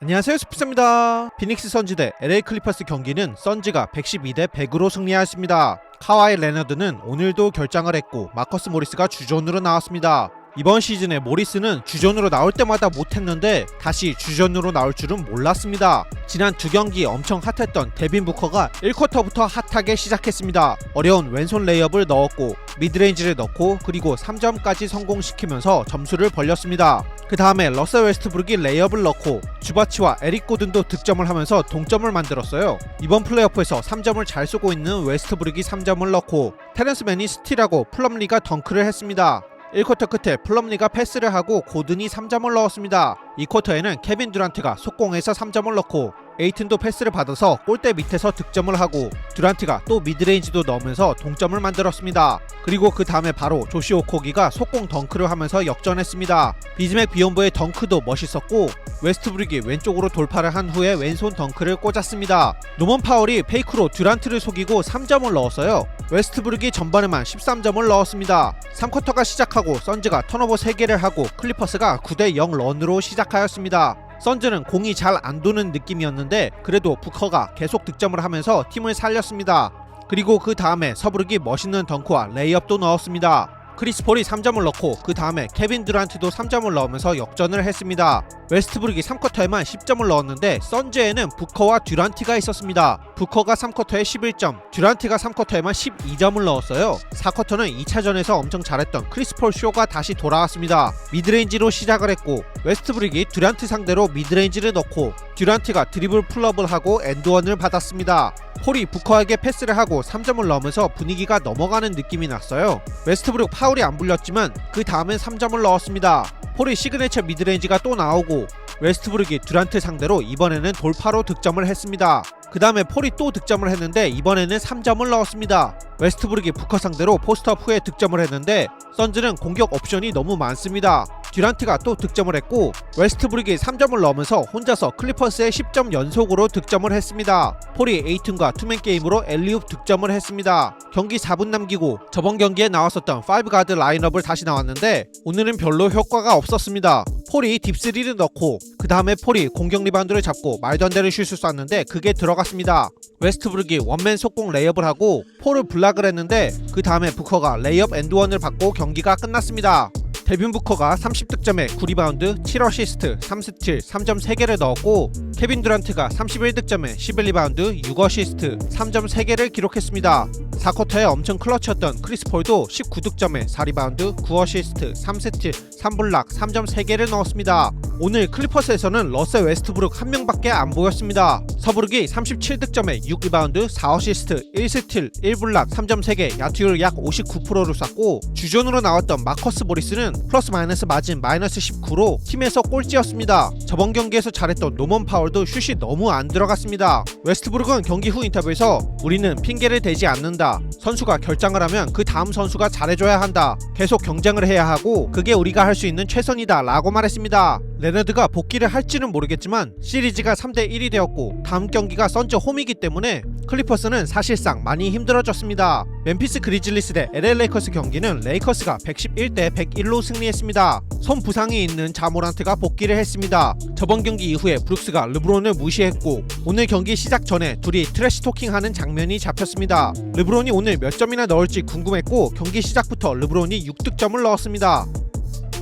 안녕하세요, 스피스입니다. 피닉스 선즈 대 LA 클리퍼스 경기는 선즈가 112대 100으로 승리하였습니다. 카와이 레너드는 오늘도 결장을 했고 마커스 모리스가 주전으로 나왔습니다. 이번 시즌에 모리스는 주전으로 나올 때마다 못했는데 다시 주전으로 나올 줄은 몰랐습니다. 지난 두 경기 엄청 핫했던 데빈 부커가 1쿼터부터 핫하게 시작했습니다. 어려운 왼손 레이업을 넣었고 미드레인지를 넣고 그리고 3점까지 성공시키면서 점수를 벌렸습니다. 그 다음에 러셀 웨스트브룩이 레이업을 넣고 주바치와 에릭 고든도 득점을 하면서 동점을 만들었어요. 이번 플레이오프에서 3점을 잘 쏘고 있는 웨스트브룩이 3점을 넣고 테렌스 맨이 스틸하고 플럼리가 덩크를 했습니다. 1쿼터 끝에 플럼리가 패스를 하고 고든이 3점을 넣었습니다. 2쿼터에는 케빈 듀란트가 속공에서 3점을 넣고 에이튼도 패스를 받아서 골대 밑에서 득점을 하고 듀란트가 또 미드레인지도 넣으면서 동점을 만들었습니다. 그리고 그 다음에 바로 조시 오코기가 속공 덩크를 하면서 역전했습니다. 비즈맥 비욘보의 덩크도 멋있었고 웨스트브룩이 왼쪽으로 돌파를 한 후에 왼손 덩크를 꽂았습니다. 노먼 파월이 페이크로 듀란트를 속이고 3점을 넣었어요. 웨스트브룩이 전반에만 13점을 넣었습니다. 3쿼터가 시작하고 선즈가 턴오버 3개를 하고 클리퍼스가 9대0 런으로 시작하였습니다. 선즈는 공이 잘 안 도는 느낌이었는데 그래도 부커가 계속 득점을 하면서 팀을 살렸습니다. 그리고 그 다음에 서브룩이 멋있는 덩크와 레이업도 넣었습니다. 크리스 폴이 3점을 넣고 그 다음에 케빈 듀란트도 3점을 넣으면서 역전을 했습니다. 웨스트브룩이 3쿼터에만 10점을 넣었는데 선즈에는 부커와 듀란트가 있었습니다. 부커가 3쿼터에 11점, 듀란트가 3쿼터에만 12점을 넣었어요. 4쿼터는 2차전에서 엄청 잘했던 크리스 폴 쇼가 다시 돌아왔습니다. 미드레인지로 시작을 했고 웨스트브룩이 듀란트 상대로 미드레인지를 넣고 듀란트가 드리블 풀업을 하고 엔드원을 받았습니다. 폴이 부커에게 패스를 하고 3점을 넣으면서 분위기가 넘어가는 느낌이 났어요. 웨스트브룩 파울이 안 불렸지만 그 다음엔 3점을 넣었습니다. 폴이 시그네처 미드레인지가 또 나오고 웨스트브룩이 듀란트 상대로 이번에는 돌파로 득점을 했습니다. 그 다음에 폴이 또 득점을 했는데 이번에는 3점을 넣었습니다. 웨스트브룩이 부커 상대로 포스트업 후에 득점을 했는데 선즈는 공격 옵션이 너무 많습니다. 듀란트가 또 득점을 했고 웨스트브룩이 3점을 넣으면서 혼자서 클리퍼스의 10점 연속으로 득점을 했습니다. 폴이 에이튼과 투맨 게임으로 엘리웁 득점을 했습니다. 경기 4분 남기고 저번 경기에 나왔었던 5가드 라인업을 다시 나왔는데 오늘은 별로 효과가 없었습니다. 폴이 딥3를 넣고 그 다음에 폴이 공격 리바운드를 잡고 말도 안 되는 슛을 쐈는데 그게 들어갔습니다. 웨스트브룩이 원맨 속공 레이업을 하고 폴을 블락을 했는데 그 다음에 부커가 레이업 엔드원을 받고 경기가 끝났습니다. 데빈 부커가 30득점에 9리바운드, 7어시스트, 3스틸, 3점 3개를 넣었고 케빈 듀란트가 31득점에 11리바운드, 6어시스트, 3점 3개를 기록했습니다. 4쿼터에 엄청 클러치였던 크리스 폴도 19득점에 4리바운드, 9어시스트, 3스틸, 3블락, 3점 3개를 넣었습니다. 오늘 클리퍼스에서는 러셀 웨스트브룩 한 명밖에 안 보였습니다. 서브룩이 37득점에 6리바운드, 4어시스트, 1스틸, 1블락, 3점 3개, 야투율 약 59%를 쐈고 주전으로 나왔던 마커스 모리스는 플러스 마이너스 마진 마이너스 19로 팀에서 꼴찌였습니다. 저번 경기에서 잘했던 노먼 파월도 슛이 너무 안 들어갔습니다. 웨스트브룩은 경기 후 인터뷰에서 우리는 핑계를 대지 않는다. 선수가 결장을 하면 그 다음 선수가 잘해줘야 한다. 계속 경쟁을 해야 하고 그게 우리가 할 수 있는 최선이다 라고 말했습니다. 레너드가 복귀를 할지는 모르겠지만 시리즈가 3대1이 되었고 다음 경기가 선즈 홈이기 때문에 클리퍼스는 사실상 많이 힘들어졌습니다. 멤피스 그리즐리스 대 LA 레이커스 경기는 레이커스가 111대 101로 승리했습니다. 손 부상이 있는 자모란트가 복귀를 했습니다. 저번 경기 이후에 브룩스가 르브론을 무시했고 오늘 경기 시작 전에 둘이 트래시 토킹하는 장면이 잡혔습니다. 르브론이 오늘 몇 점이나 넣을지 궁금했고 경기 시작부터 르브론이 6득점을 넣었습니다.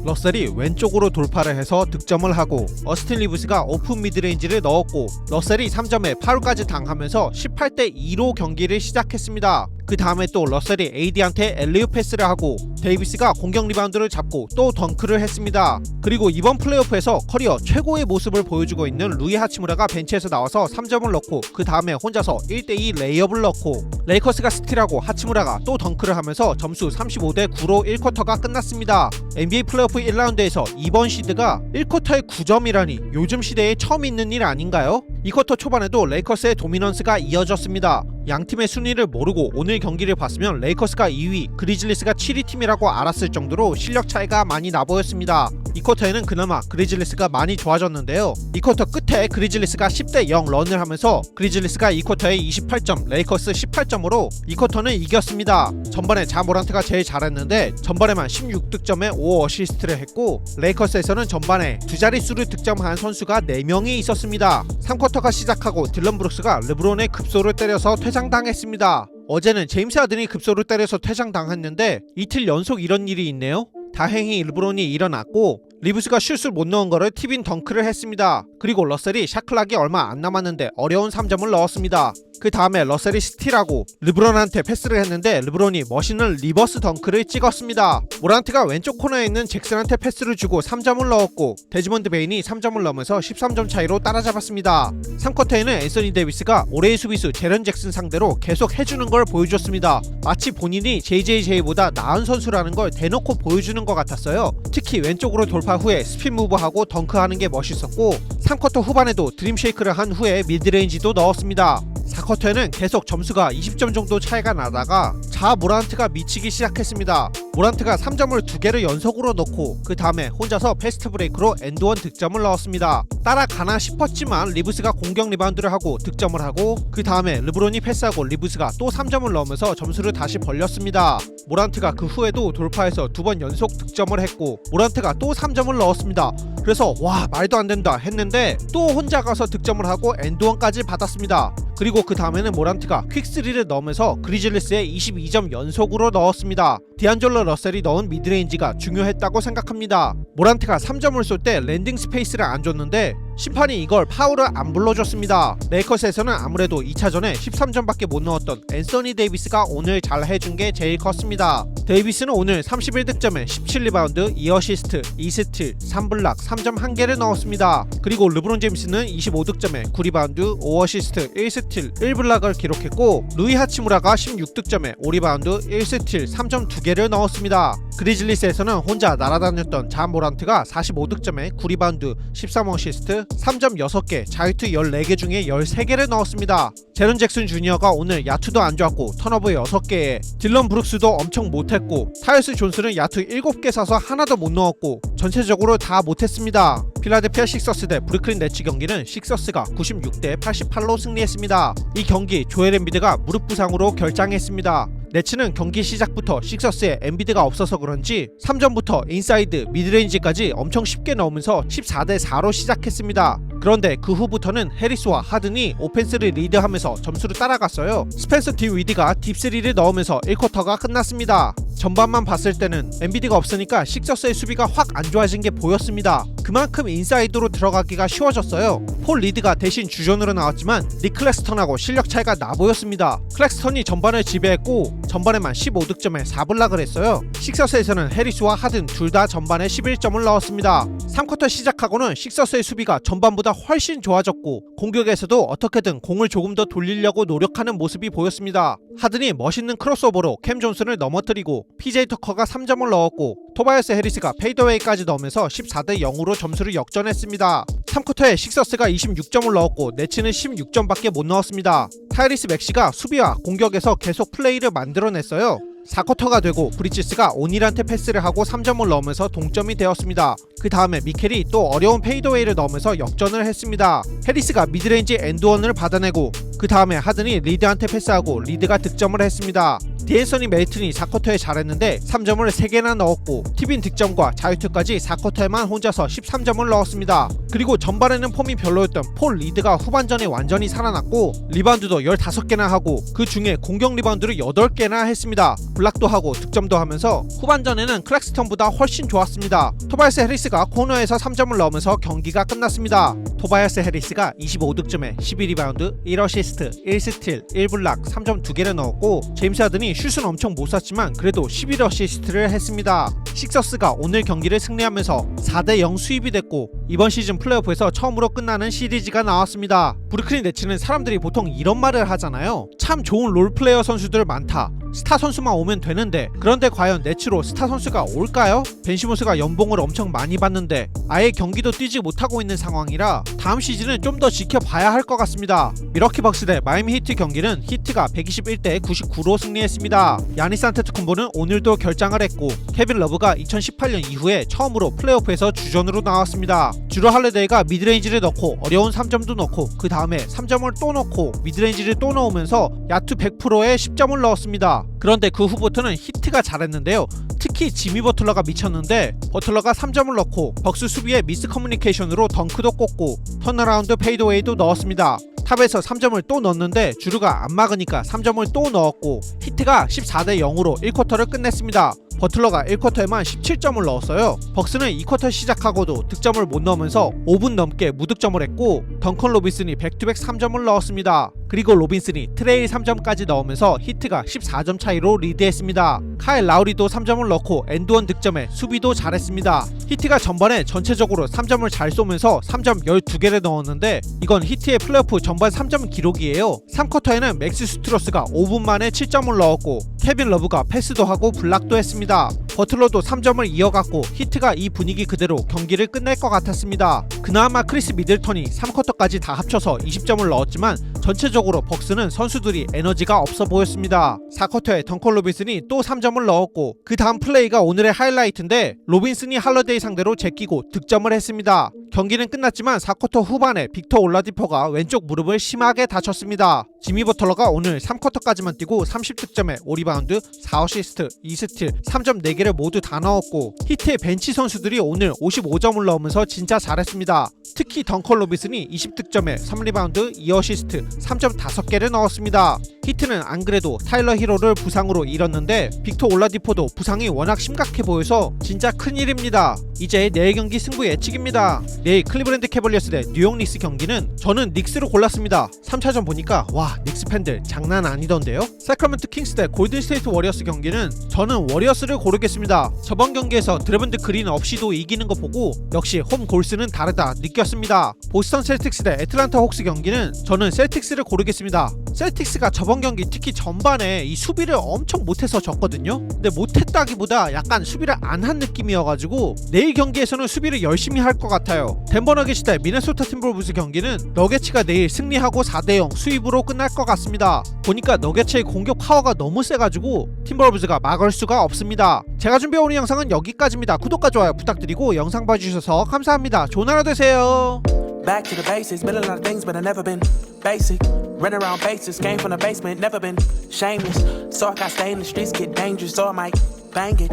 러셀이 왼쪽으로 돌파를 해서 득점을 하고 어스틴 리브스가 오픈 미드레인지를 넣었고 러셀이 3점에 파울까지 당하면서 18대2로 경기를 시작했습니다. 그 다음에 또 러셀이 AD한테 엘리웁 패스를 하고 데이비스가 공격 리바운드를 잡고 또 덩크를 했습니다. 그리고 이번 플레이오프에서 커리어 최고의 모습을 보여주고 있는 루이 하치무라가 벤치에서 나와서 3점을 넣고 그 다음에 혼자서 1대2 레이업을 넣고 레이커스가 스틸하고 하치무라가 또 덩크를 하면서 점수 35대9로 1쿼터가 끝났습니다. NBA 플레이오프 1라운드에서 이번 시드가 1쿼터에 9점이라니 요즘 시대에 처음 있는 일 아닌가요? 2쿼터 초반에도 레이커스의 도미넌스가 이어졌습니다. 양팀의 순위를 모르고 오늘 경기를 봤으면 레이커스가 2위, 그리즐리스가 7위 팀이라고 알았을 정도로 실력 차이가 많이 나보였습니다. 2쿼터에는 그나마 그리즐리스가 많이 좋아졌는데요. 2쿼터 끝에 끝에 그리즐리스가 10대0 런을 하면서 그리즐리스가 2쿼터에 28점, 레이커스 18점으로 2쿼터는 이겼습니다. 전반에 자 모란트가 제일 잘했는데 전반에만 16득점에 5어시스트를 했고 레이커스에서는 전반에 두 자릿수를 득점한 선수가 4명이 있었습니다. 3쿼터가 시작하고 딜런 브룩스가 르브론의 급소를 때려서 퇴장당했습니다. 어제는 제임스 하든이 급소를 때려서 퇴장당했는데 이틀 연속 이런 일이 있네요. 다행히 르브론이 일어났고 리브스가 슛을 못 넣은 거를 팁인 덩크를 했습니다. 그리고 러셀이 샤클락이 얼마 안 남았는데 어려운 3점을 넣었습니다. 그 다음에 러셀이 스틸하고 르브론한테 패스를 했는데 르브론이 멋있는 리버스 덩크를 찍었습니다. 모란트가 왼쪽 코너에 있는 잭슨한테 패스를 주고 3점을 넣었고 데즈먼드 베인이 3점을 넣으면서 13점 차이로 따라잡았습니다. 3쿼터에는 앤서니 데이비스가 올해의 수비수 제런 잭슨 상대로 계속 해주는 걸 보여줬습니다. 마치 본인이 JJJ보다 나은 선수라는 걸 대놓고 보여주는 것 같았어요. 특히 왼쪽으로 돌파 후에 스핀 무브하고 덩크하는 게 멋있었고 3쿼터 후반에도 드림 쉐이크를 한 후에 미드레인지도 넣었습니다. 4쿼터에는 계속 점수가 20점 정도 차이가 나다가 자 모란트가 미치기 시작했습니다. 모란트가 3점을 2개를 연속으로 넣고 그 다음에 혼자서 패스트 브레이크로 엔드원 득점을 넣었습니다. 따라가나 싶었지만 리브스가 공격 리바운드를 하고 득점을 하고 그 다음에 르브론이 패스하고 리브스가 또 3점을 넣으면서 점수를 다시 벌렸습니다. 모란트가 그 후에도 돌파해서 2번 연속 득점을 했고 모란트가 또 3점을 넣었습니다. 그래서 와 말도 안 된다 했는데 또 혼자 가서 득점을 하고 엔드원까지 받았습니다. 그리고 그 다음에는 모란트가 퀵3를 넣으면서 그리즐리스에 22점 연속으로 넣었습니다. 디안젤로 러셀이 넣은 미드레인지가 중요했다고 생각합니다. 모란트가 3점을 쏠 때 랜딩 스페이스를 안 줬는데 심판이 이걸 파울을 안 불러줬습니다. 레이커스에서는 아무래도 2차전에 13점밖에 못 넣었던 앤서니 데이비스가 오늘 잘 해준 게 제일 컸습니다. 데이비스는 오늘 31득점에 17리바운드, 2어시스트, 2스틸, 3블락, 3점 1개를 넣었습니다. 그리고 르브론 제임스는 25득점에 9리바운드, 5어시스트, 1스틸, 1블락을 기록했고 루이 하치무라가 16득점에 5리바운드, 1스틸, 3점 2개를 넣었습니다. 그리즐리스에서는 혼자 날아다녔던 자 모란트가 45득점에 9리바운드, 13어시스트, 3점 6개, 자유투 14개 중에 13개를 넣었습니다. 제런 잭슨 주니어가 오늘 야투도 안 좋았고 턴오버 6개에 딜런 브룩스도 엄청 못했고 타이어스 존스는 야투 7개 사서 하나도 못 넣었고 전체적으로 다 못했습니다. 필라델피아 식서스 대 브루클린 네츠 경기는 식서스가 96대 88로 승리했습니다. 이 경기 조엘 엠비드가 무릎 부상으로 결장했습니다. 네츠는 경기 시작부터 식서스에 엠비드가 없어서 그런지 3점부터 인사이드 미드레인지까지 엄청 쉽게 넣으면서 14대 4로 시작했습니다. 그런데 그 후부터는 해리스와 하든이 오펜스를 리드하면서 점수를 따라갔어요. 스펜서 디위디가 딥3를 넣으면서 1쿼터가 끝났습니다. 전반만 봤을 때는 엠비드가 없으니까 식서스의 수비가 확 안 좋아진 게 보였습니다. 그만큼 인사이드로 들어가기가 쉬워졌어요. 폴 리드가 대신 주전으로 나왔지만 닉 클렉스턴하고 실력 차이가 나 보였습니다. 클렉스턴이 전반을 지배했고 전반에만 15득점에 4블락을 했어요. 식서스에서는 해리스와 하든 둘 다 전반에 11점을 넣었습니다. 3쿼터 시작하고는 식서스의 수비가 전반보다 훨씬 좋아졌고 공격에서도 어떻게든 공을 조금 더 돌리려고 노력하는 모습이 보였습니다. 하든이 멋있는 크로스오버로 캠 존슨을 넘어뜨리고 PJ 터커가 3점을 넣었고 토바이어스 해리스가 페이더웨이까지 넣으면서 14대 0으로 점수를 역전했습니다. 3쿼터에 식서스가 26점을 넣었고 네츠는 16점밖에 못 넣었습니다. 타이리스 맥시가 수비와 공격에서 계속 플레이를 만들어냈어요. 4쿼터가 되고 브리지스가 오닐한테 패스를 하고 3점을 넣으면서 동점이 되었습니다. 그 다음에 미켈이 또 어려운 페이더웨이를 넣으면서 역전을 했습니다. 해리스가 미드레인지 엔드원을 받아내고 그 다음에 하든이 리드한테 패스하고 리드가 득점을 했습니다. 디앤서니 메이튼이 4쿼터에 잘했는데 3점을 3개나 넣었고 티빈 득점과 자유투까지 4쿼터에만 혼자서 13점을 넣었습니다. 그리고 전반에는 폼이 별로였던 폴 리드가 후반전에 완전히 살아났고 리바운드도 15개나 하고 그 중에 공격 리바운드를 8개나 했습니다. 블락도 하고 득점도 하면서 후반전에는 클렉스턴보다 훨씬 좋았습니다. 토바이어스 해리스가 코너에서 3점을 넣으면서 경기가 끝났습니다. 토바이어스 해리스가 25득점에 12리바운드, 1어시스트, 1스틸, 1블락, 3점 2개를 넣었고 제임스 하든이 슛은 엄청 못 쐈지만 그래도 11어시스트를 했습니다. 식서스가 오늘 경기를 승리하면서 4대 0 수입이 됐고 이번 시즌 플레이오프에서 처음으로 끝나는 시리즈가 나왔습니다. 브루클린 네츠는 사람들이 보통 이런 말을 하잖아요. 참 좋은 롤플레이어 선수들 많다. 스타 선수만 오면 되는데, 그런데 과연 네츠로 스타 선수가 올까요? 벤 시몬스가 연봉을 엄청 많이 받는데 아예 경기도 뛰지 못하고 있는 상황이라 다음 시즌은 좀 더 지켜봐야 할 것 같습니다. 밀워키 벅스 대 마이애미 히트 경기는 히트가 121대 99로 승리했습니다. 야니스 안테토쿤보는 오늘도 결장을 했고, 케빈 러브가 2018년 이후에 처음으로 플레이오프에서 주전으로 나왔습니다. 주루 할리데이가 미드레인지를 넣고 어려운 3점도 넣고 그 다음에 3점을 또 넣고 미드레인지를 또 넣으면서 야투 100%에 10점을 넣었습니다. 그런데 그 후부터는 히트가 잘했는데요. 특히 지미 버틀러가 미쳤는데, 버틀러가 3점을 넣고 벅스 수비의 미스 커뮤니케이션으로 덩크도 꽂고 턴어라운드 페이드웨이도 넣었습니다. 탑에서 3점을 또 넣었는데 주루가 안 막으니까 3점을 또 넣었고, 히트가 14대 0으로 1쿼터를 끝냈습니다. 버틀러가 1쿼터에만 17점을 넣었어요. 벅스는 2쿼터 시작하고도 득점을 못 넣으면서 5분 넘게 무득점을 했고, 덩컨 로빈슨이 백투백 3점을 넣었습니다. 그리고 로빈슨이 트레일 3점까지 넣으면서 히트가 14점 차이로 리드했습니다. 카일 라우리도 3점을 넣고 엔드원 득점에 수비도 잘했습니다. 히트가 전반에 전체적으로 3점을 잘 쏘면서 3점 12개를 넣었는데, 이건 히트의 플레이오프 전반 3점 기록이에요. 3쿼터에는 맥스 스트로스가 5분 만에 7점을 넣었고, 케빈 러브가 패스도 하고 블락도 했습니다. 버틀러도 3점을 이어갔고, 히트가 이 분위기 그대로 경기를 끝낼 것 같았습니다. 그나마 크리스 미들턴이 3쿼터까지 다 합쳐서 20점을 넣었지만 전체적으로 벅스는 선수들이 에너지가 없어 보였습니다. 4쿼터에 덩컨 로빈슨이 또 3점을 넣었고, 그 다음 플레이가 오늘의 하이라이트인데, 로빈슨이 할러데이 상대로 제끼고 득점을 했습니다. 경기는 끝났지만 4쿼터 후반에 빅터 올라디포가 왼쪽 무릎을 심하게 다쳤습니다. 지미 버틀러가 오늘 3쿼터까지만 뛰고 30득점에 5리바운드, 4어시스트, 2스틸, 3점 4개를 모두 다 넣었고, 히트의 벤치 선수들이 오늘 55점을 넣으면서 진짜 잘했습니다. 특히 덩컨 로빈슨이 20득점에 3리바운드, 2어시스트, 3점 5개를 넣었습니다. 히트는 안 그래도 타일러 히로를 부상으로 잃었는데, 빅터 올라디포도 부상이 워낙 심각해 보여서 진짜 큰일입니다. 이제 내일 경기 승부 예측입니다. 내일 클리브랜드 캐벌리어스 대 뉴욕 닉스 경기는 저는 닉스를 골랐습니다. 3차전 보니까 와, 닉스 팬들 장난 아니던데요. 사크라멘토 킹스 대 골든 스테이트 워리어스 경기는 저는 워리어스를 고르겠습니다. 저번 경기에서 드래먼드 그린 없이도 이기는 거 보고 역시 홈 골스는 다르다 느꼈습니다. 보스턴 셀틱스 대 애틀란타 혹스 경기는 저는 셀틱스를 고르겠습니다. 셀틱스가 저번 경기 특히 전반에 이 수비를 엄청 못해서 졌거든요. 근데 못했다기보다 약간 수비를 안 한 느낌이어가지고 내일 경기에서는 수비를 열심히 할 것 같아요. 덴버 너겟츠 대 미네소타 팀볼브스 경기는 너겟츠가 내일 승리하고 4대0 수입으로 끝날 것 같습니다. 보니까 너겟츠의 공격 파워가 너무 세가지고 팀볼브스가 막을 수가 없습니다. 제가 준비해온 영상은 여기까지입니다. 구독과 좋아요 부탁드리고 영상 봐주셔서 감사합니다. 좋은 하루 되세요. Back to the basics, been a lot of things, but I never been basic. Run around bases, came from the basement, never been shameless. So I got stay in the streets, get dangerous, so I might bang it.